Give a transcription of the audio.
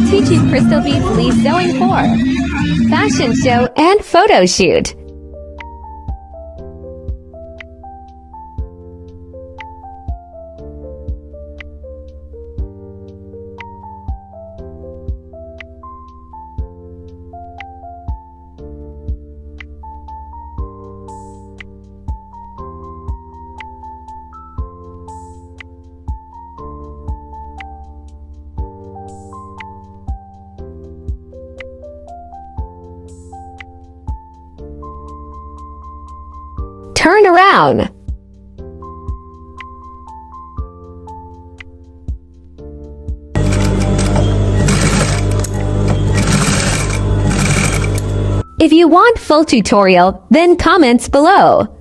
will teach you crystal beads leaf sewing for fashion show and photo shoot. Turn around. If you want full tutorial, then comments below.